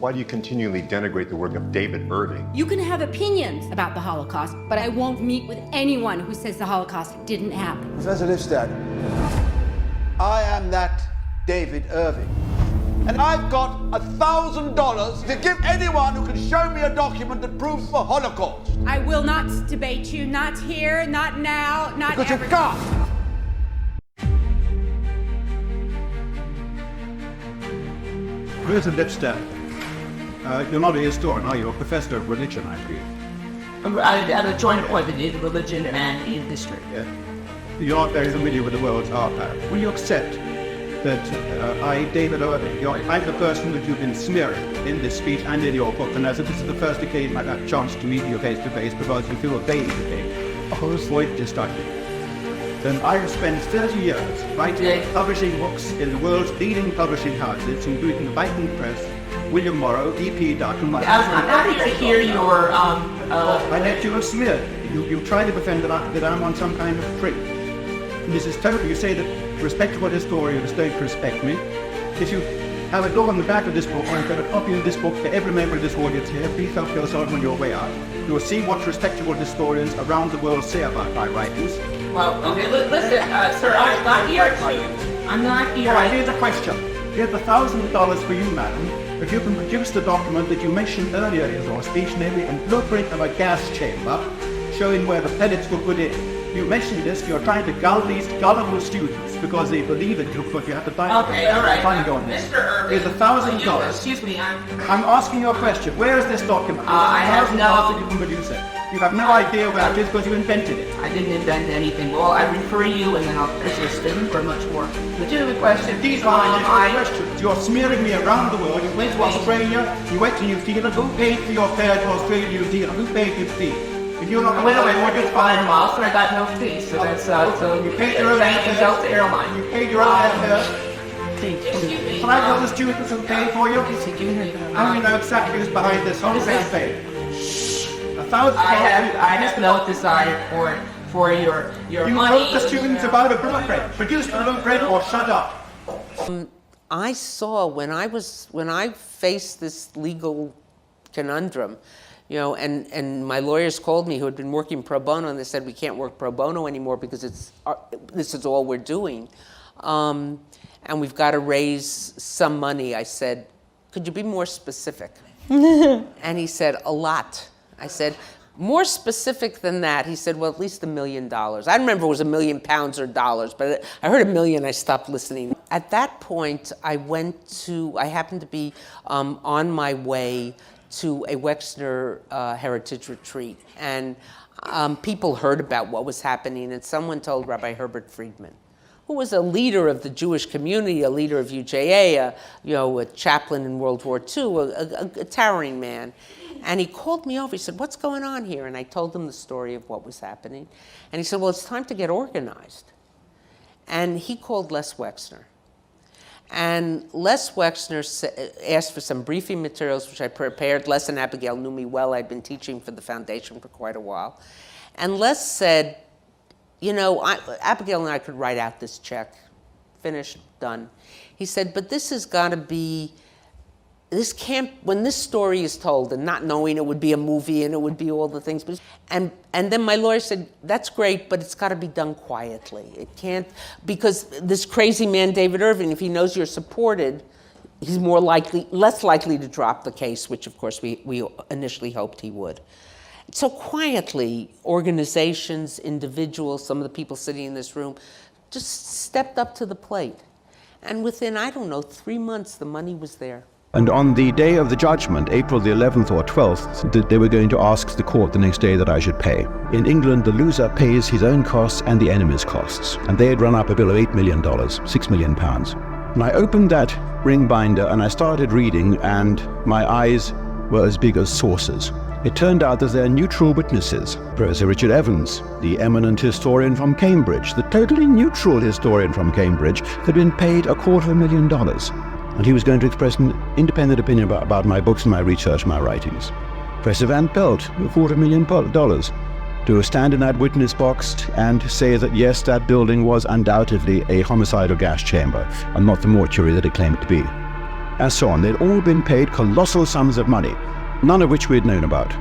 Why do you continually denigrate the work of David Irving? You can have opinions about the Holocaust, but I won't meet with anyone who says the Holocaust didn't happen. Professor Lipstadt, I am that David Irving. And I've got $1,000 to give anyone who can show me a document that proves the Holocaust. I will not debate you, not here, not now, not Because ever. you can't. Professor Lipstadt, you're not a historian, are you? A professor of religion, I believe. I have a joint appointment in religion and in history. Yeah. You're not very familiar with the world's archive. Will you accept that I, David Irving, I'm the person that you've been smearing in this speech and in your book, and as this is the first occasion I've had a chance to meet you face to face because you feel a baby today, avoid destructive. Then I have spent 30 years writing, publishing books in the world's leading publishing houses, including the Viking Press, William Morrow, E.P. Darton. I'm happy to hear your. I let you have smeared. You try to defend that I'm on some kind of trick. And this is terrible. You say that respectable historians don't respect me. If you have a look on the back of this book, or I've got a copy of this book for every member of this audience here, please help yourself on your way out. You will see what respectable historians around the world say about my writings. Well, okay, listen, sir, I'm not here to. I'm not here. All right, here's a question. Here's $1,000 for you, madam. If you can produce the document that you mentioned earlier in your speech, namely a blueprint of a gas chamber, showing where the pellets were put in. You mentioned this, you're trying to gull these gullible students because they believe it, but you have to find Okay, all right. Mr. Irving, here's $1,000. Excuse me, I'm asking you a question. Where is this document? I have no. $1,000 you can produce it. You have no idea where it is because you invented it. I didn't invent anything. Well, I refer you, and then I'll persist in for a much more legitimate question. These are legitimate questions. You're smearing me around the world. You went to Australia, you went to New Zealand. Who paid for your fare to Australia and New Zealand? Who paid your fee? If you're not I went away more than 5 miles, and I got no fee. So that's so. You paid your own Thank you, Delta Airline. You paid your own airfare. Excuse me. Can I tell the students who paid for you? I don't know exactly who's behind this. Who paid? $1,000. I have no desire for your You money. told the students about a blueprint. Produce the blueprint or shut up. I saw when I faced this legal conundrum, you know, and my lawyers called me who had been working pro bono, and they said we can't work pro bono anymore because this is all we're doing, and we've got to raise some money. I said, could you be more specific? And he said, a lot. I said, more specific than that. He said, well, at least $1 million. I don't remember if it was £1 million or dollars, but I heard $1 million, I stopped listening. At that point, I happened to be on my way to a Wexner heritage retreat. And people heard about what was happening, and someone told Rabbi Herbert Friedman, who was a leader of the Jewish community, a leader of UJA, a chaplain in World War II, a towering man. And he called me over. He said, what's going on here? And I told him the story of what was happening. And he said, well, it's time to get organized. And he called Les Wexner. And Les Wexner asked for some briefing materials, which I prepared. Les and Abigail knew me well. I'd been teaching for the foundation for quite a while. And Les said, Abigail and I could write out this check. Finished, done. He said, but this has got to be, when this story is told, and not knowing it would be a movie and it would be all the things, and then my lawyer said, that's great, but it's got to be done quietly. It can't, because this crazy man, David Irving, if he knows you're supported, he's less likely to drop the case, which of course we initially hoped he would. So quietly, organizations, individuals, some of the people sitting in this room, just stepped up to the plate. And within, 3 months, the money was there. And on the day of the judgment, April the 11th or 12th, they were going to ask the court the next day that I should pay. In England, the loser pays his own costs and the enemy's costs. And they had run up a bill of $8 million, £6 million. And I opened that ring binder and I started reading, and my eyes were as big as saucers. It turned out that they're neutral witnesses. Professor Richard Evans, the eminent historian from Cambridge, the totally neutral historian from Cambridge, had been paid $250,000. And he was going to express an independent opinion about my books and my research and my writings. Professor Van Pelt, $250,000, to stand in that witness box and say that yes, that building was undoubtedly a homicidal gas chamber and not the mortuary that it claimed to be. and so on. They'd all been paid colossal sums of money, none of which we had known about.